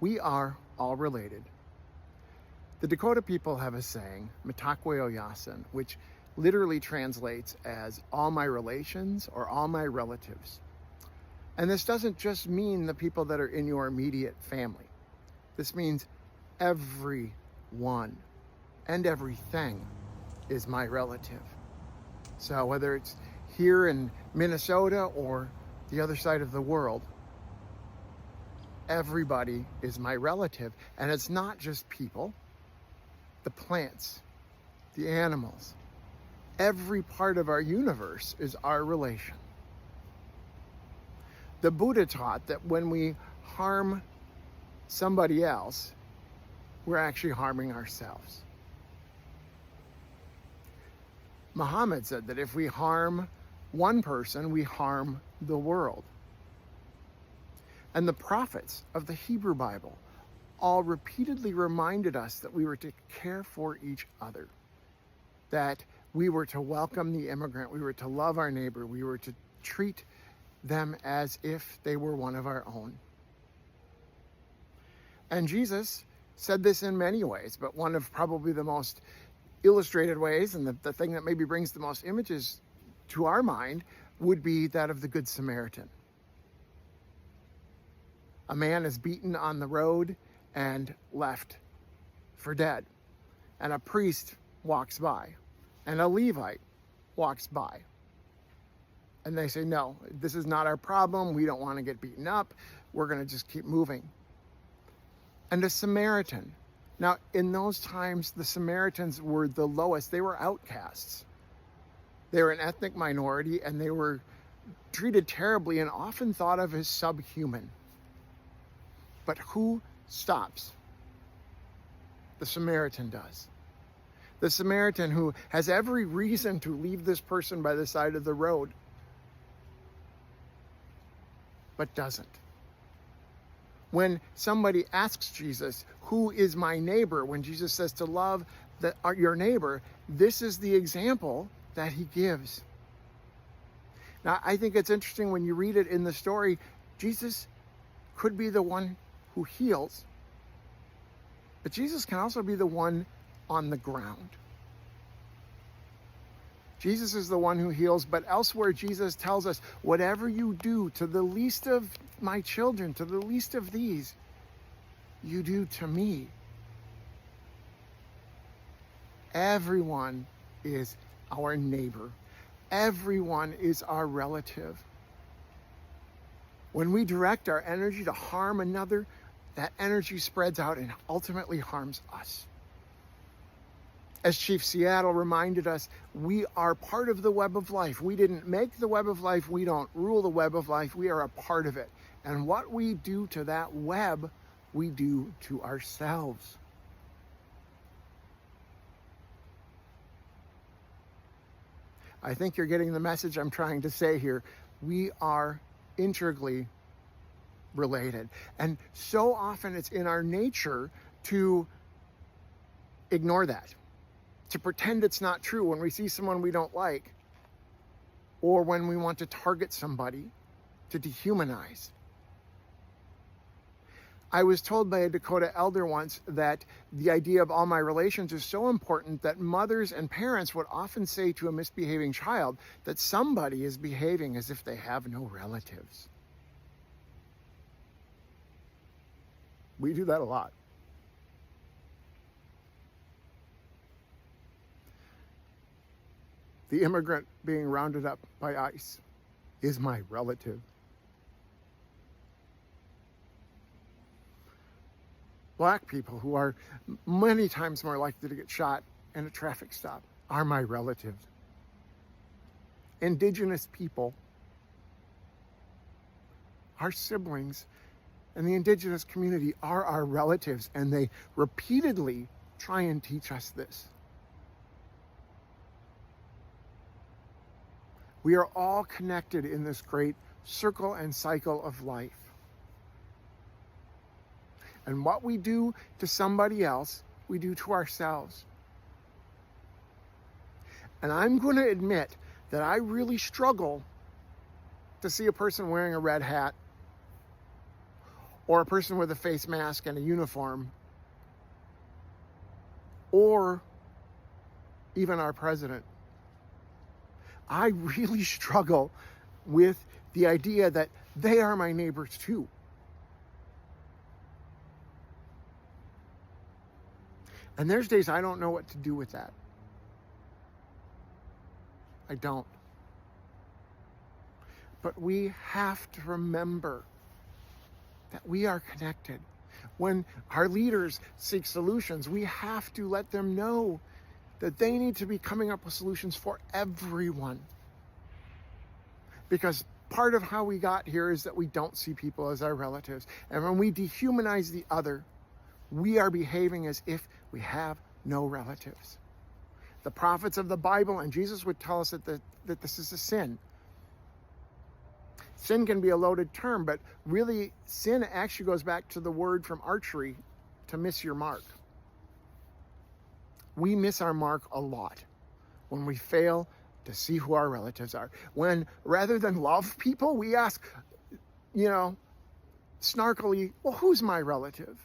We are all related. The Dakota people have a saying, "Mitakwe Oyasin," which literally translates as all my relations or all my relatives. And this doesn't just mean the people that are in your immediate family. This means everyone and everything is my relative. So whether it's here in Minnesota or the other side of the world, everybody is my relative. And it's not just people, the plants, the animals, every part of our universe is our relation. The Buddha taught that when we harm somebody else, we're actually harming ourselves. Muhammad said that if we harm one person, we harm the world. And the prophets of the Hebrew Bible all repeatedly reminded us that we were to care for each other, that we were to welcome the immigrant, we were to love our neighbor, we were to treat them as if they were one of our own. And Jesus said this in many ways, but one of probably the most illustrated ways, and the thing that maybe brings the most images to our mind, would be that of the Good Samaritan. A man is beaten on the road and left for dead. And a priest walks by, and a Levite walks by. And they say, no, this is not our problem. We don't want to get beaten up. We're going to just keep moving. And a Samaritan. Now, in those times, the Samaritans were the lowest. They were outcasts. They were an ethnic minority, and they were treated terribly and often thought of as subhuman. But who stops? The Samaritan does. The Samaritan who has every reason to leave this person by the side of the road, but doesn't. When somebody asks Jesus, who is my neighbor? When Jesus says to love your neighbor, this is the example that he gives. Now, I think it's interesting when you read it in the story, Jesus could be the one who heals, but Jesus can also be the one on the ground. Jesus is the one who heals, but elsewhere Jesus tells us, whatever you do to the least of my children, to the least of these, you do to me. Everyone is our neighbor. Everyone is our relative. When we direct our energy to harm another, that energy spreads out and ultimately harms us. As Chief Seattle reminded us, we are part of the web of life. We didn't make the web of life. We don't rule the web of life. We are a part of it. And what we do to that web, we do to ourselves. I think you're getting the message I'm trying to say here. We are integrally related. And so often it's in our nature to ignore that, to pretend it's not true when we see someone we don't like, or when we want to target somebody, to dehumanize. I was told by a Dakota elder once that the idea of all my relations is so important that mothers and parents would often say to a misbehaving child that somebody is behaving as if they have no relatives. We do that a lot. The immigrant being rounded up by ICE is my relative. Black people who are many times more likely to get shot in a traffic stop are my relatives. Indigenous people, our siblings, and the indigenous community are our relatives, and they repeatedly try and teach us this. We are all connected in this great circle and cycle of life. And what we do to somebody else, we do to ourselves. And I'm going to admit that I really struggle to see a person wearing a red hat, or a person with a face mask and a uniform, or even our president. I really struggle with the idea that they are my neighbors too. And there's days I don't know what to do with that. I don't. But we have to remember that we are connected. When our leaders seek solutions, we have to let them know that they need to be coming up with solutions for everyone. Because part of how we got here is that we don't see people as our relatives. And when we dehumanize the other, we are behaving as if we have no relatives. The prophets of the Bible and Jesus would tell us that this is a sin. Sin can be a loaded term, but really sin actually goes back to the word from archery, to miss your mark. We miss our mark a lot when we fail to see who our relatives are. When rather than love people, we ask, snarkily, well, who's my relative?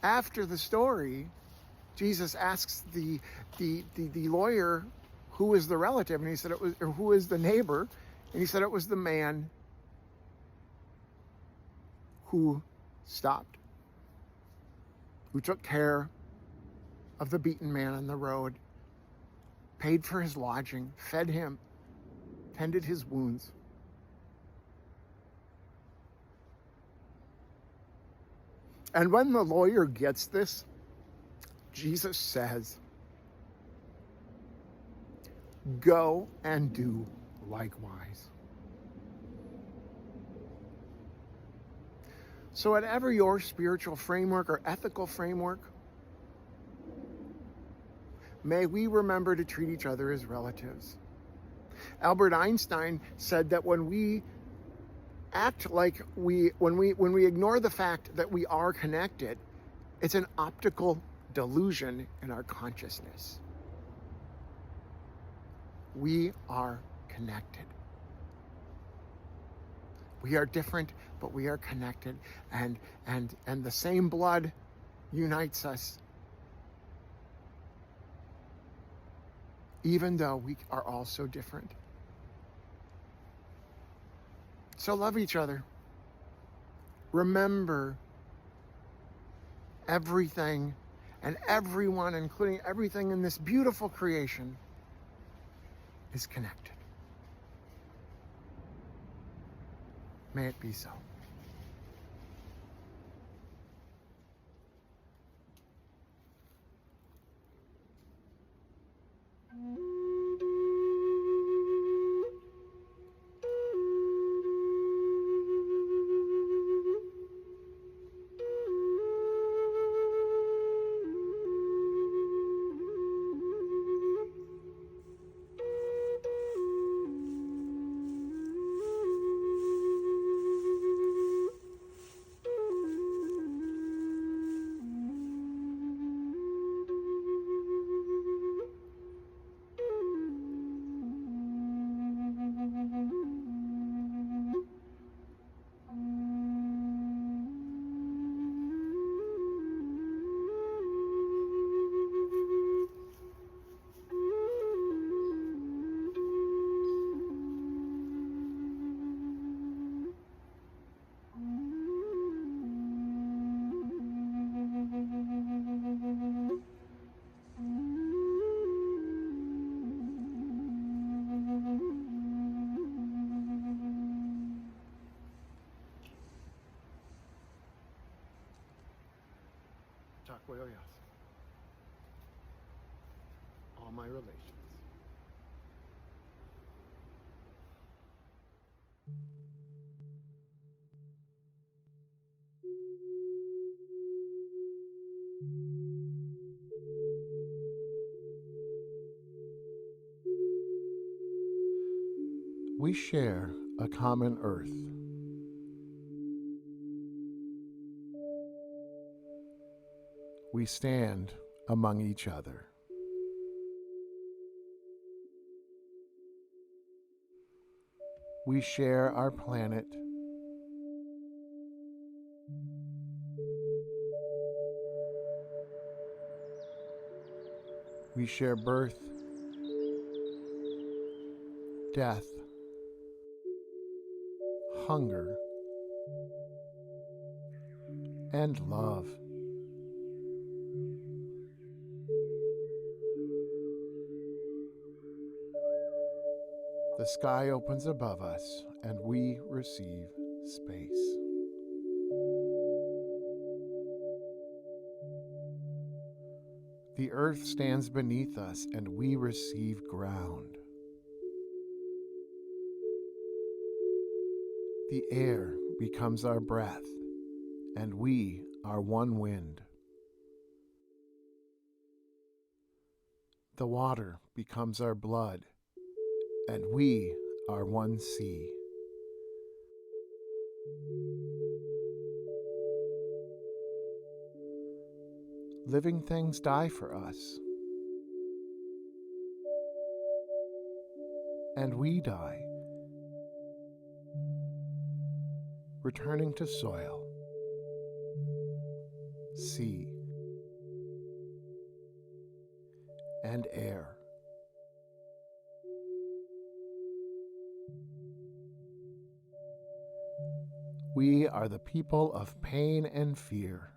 After the story, Jesus asks the lawyer, who is the relative? And he said who is the neighbor? And he said it was the man who stopped, who took care of the beaten man on the road, paid for his lodging, fed him, tended his wounds. And when the lawyer gets this, Jesus says, go and do likewise. So whatever your spiritual framework or ethical framework, may we remember to treat each other as relatives. Albert Einstein said that when we act like when we ignore the fact that we are connected, it's an optical delusion in our consciousness. We are connected. We are different, but we are connected, and the same blood unites us, even though we are all so different. So love each other. Remember, everything and everyone, including everything in this beautiful creation, is connected. May it be so. All my relations. We share a common earth. We stand among each other. We share our planet We share birth, death, hunger, and love. The sky opens above us, and we receive space. The earth stands beneath us, and we receive ground. The air becomes our breath, and we are one wind. The water becomes our blood, and we are one sea. Living things die for us, and we die, returning to soil, sea, and air. We are the people of pain and fear.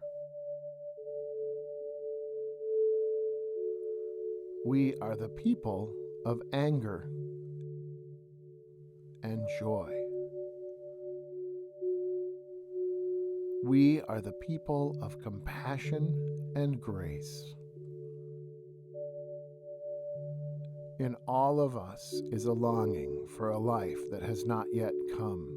We are the people of anger and joy. We are the people of compassion and grace. In all of us is a longing for a life that has not yet come,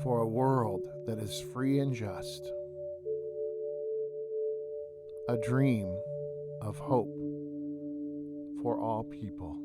for a world that is free and just, a dream of hope for all people.